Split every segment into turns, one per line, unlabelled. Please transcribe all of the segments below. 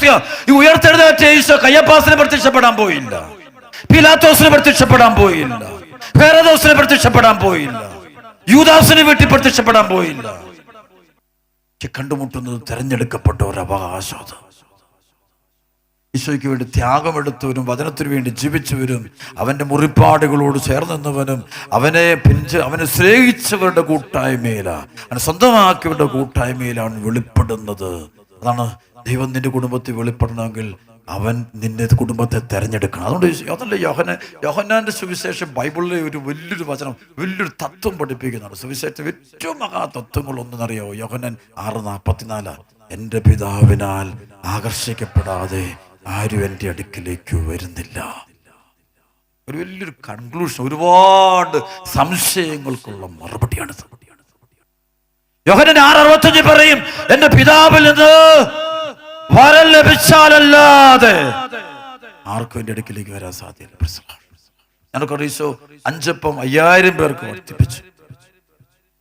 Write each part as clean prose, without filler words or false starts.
പ്രശസ്തിയാ. ഈ ഉയർത്തെഴുന്നേറ്റ ഈശോ കയ്യപ്പാസിന് പ്രത്യക്ഷപ്പെടാൻ പോയില്ല, പിലാത്തോസിന് പ്രത്യക്ഷപ്പെടാൻ പോയില്ല, ഹെരോദോസിന് പ്രത്യക്ഷപ്പെടാൻ പോയില്ല, യൂദാസിന് വീട്ടിൽ പ്രത്യക്ഷപ്പെടാൻ പോയില്ല. കണ്ടുമുട്ടുന്നത് തെരഞ്ഞെടുക്കപ്പെട്ട ഒരു അവകാശം. ഈശോയ്ക്ക് വേണ്ടി ത്യാഗമെടുത്തവരും വചനത്തിനു വേണ്ടി ജീവിച്ചവരും അവന്റെ മുറിപ്പാടുകളോട് ചേർന്നവനും അവനെ സ്നേഹിച്ചവരുടെ കൂട്ടായ്മയിലാണ്, അവനെ സ്വന്തമാക്കിയവരുടെ കൂട്ടായ്മയിലാണ് വെളിപ്പെടുന്നത്. അതാണ് ദൈവം നിന്റെ കുടുംബത്തിൽ വെളിപ്പെടണമെങ്കിൽ അവൻ നിന്റെ കുടുംബത്തെ തെരഞ്ഞെടുക്കണം. അതുകൊണ്ട് അതല്ല യോഹന്നാന്റെ സുവിശേഷം ബൈബിളിലെ ഒരു വലിയൊരു വചനം, വലിയൊരു തത്വം പഠിപ്പിക്കുന്നതാണ്. സുവിശേഷത്തിൽ ഏറ്റവും മഹാതത്വങ്ങളൊന്നെന്നറിയാവോ? യോഹന്നാൻ 6:44, എൻ്റെ പിതാവിനാൽ ആകർഷിക്കപ്പെടാതെ ആരും എൻ്റെ അടുക്കിലേക്ക് വരുന്നില്ല. ഒരു വലിയൊരു കൺക്ലൂഷൻ, ഒരുപാട് സംശയങ്ങൾക്കുള്ള മറുപടിയാണ്. യോഹന്നാൻ 6:65 പറയും, എൻ്റെ പിതാവിൽ നിന്ന് വരം ലഭിച്ചാലല്ലാതെ ആർക്കും എൻ്റെ അടുക്കിലേക്ക് വരാൻ സാധ്യത. ഞങ്ങൾക്ക് ഈശോ 5 അപ്പം 5000 പേർക്ക് വർദ്ധിപ്പിച്ചു.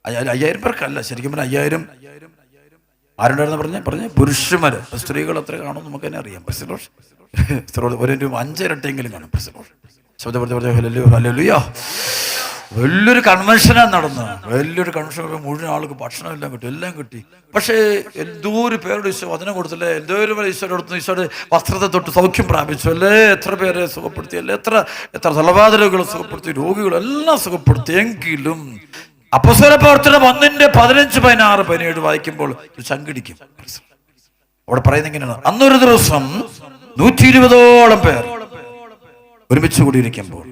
5000 പേർക്കല്ല, ശരിക്കും പറഞ്ഞാൽ 5000 ആരുണ്ടായിരുന്നു പറഞ്ഞേ പുരുഷന്മാര്. സ്ത്രീകൾ എത്ര കാണും നമുക്ക് തന്നെ അറിയാം. ഒരു 5 ഇരട്ടിയെങ്കിലും കാണും. വലിയൊരു കൺവെൻഷനാണ് നടന്നത്. വലിയൊരു കൺവെൻഷൻ മുഴുവൻ ആൾക്ക് ഭക്ഷണം എല്ലാം കിട്ടി, എല്ലാം കിട്ടി. പക്ഷേ എന്തോരു പേരുടെ ഈശോ വചനം കൊടുത്തില്ലേ, എന്തോരം ഈശോയുടെ അടുത്ത് ഈശോയുടെ വസ്ത്രത്തെ തൊട്ട് സൗഖ്യം പ്രാപിച്ചു അല്ലേ, എത്ര പേരെ സുഖപ്പെടുത്തി അല്ലേ, എത്ര തലവാതിലുകൾ സുഖപ്പെടുത്തി, രോഗികളെല്ലാം സുഖപ്പെടുത്തിയെങ്കിലും അപ്പോസ്തല പ്രവർത്തനം 1:15, 17 വായിക്കുമ്പോൾ ചങ്കിടിക്കും. അവിടെ പറയുന്നത് ഇങ്ങനെയാണ്, അന്നൊരു ദിവസം 120ഓളം പേർ ഒരുമിച്ച് കൂടിയിരിക്കുമ്പോൾ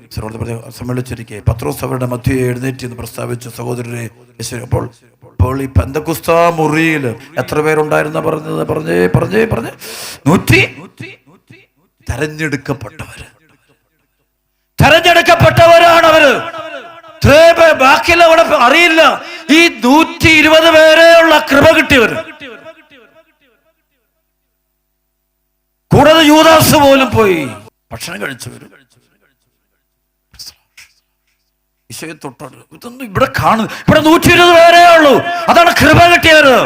സമ്മേളിച്ചിരിക്കെ പത്രോസ് അവരുടെ മധ്യേ എഴുന്നേറ്റ് എന്ന് പ്രസ്താവിച്ചു, സഹോദരരെ അപ്പോൾ ഈ പെന്തക്കുസ്താ മുറിയിൽ എത്ര പേരുണ്ടായിരുന്ന പറഞ്ഞേ 100. തെരഞ്ഞെടുക്കപ്പെട്ടവരാണ് അവര്. ബാക്കിയുള്ള അവിടെ അറിയില്ല. ഈ 120 പേരെയുള്ള കൃപ കിട്ടിയവർ, കൂടാതെ യൂദാസ് പോലും പോയി ഭക്ഷണം കഴിച്ചവരും ഈശോയെ തൊട്ടാണ്. ഇതൊന്നും ഇവിടെ കാണുന്നു. ഇവിടെ 120 പേരേ ഉള്ളൂ. അതാണ് കൃപ കിട്ടിയവര്.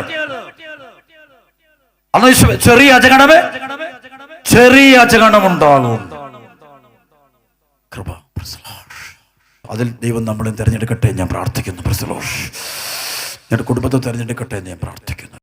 അന്ന് ചെറിയ അജഗണമുണ്ടാകും. കൃപ. അതിൽ ദൈവം നമ്മളെ തിരഞ്ഞെടുക്കട്ടെ ഞാൻ പ്രാർത്ഥിക്കുന്നു. ഞങ്ങളുടെ കുടുംബത്തെ തിരഞ്ഞെടുക്കട്ടെ ഞാൻ പ്രാർത്ഥിക്കുന്നു.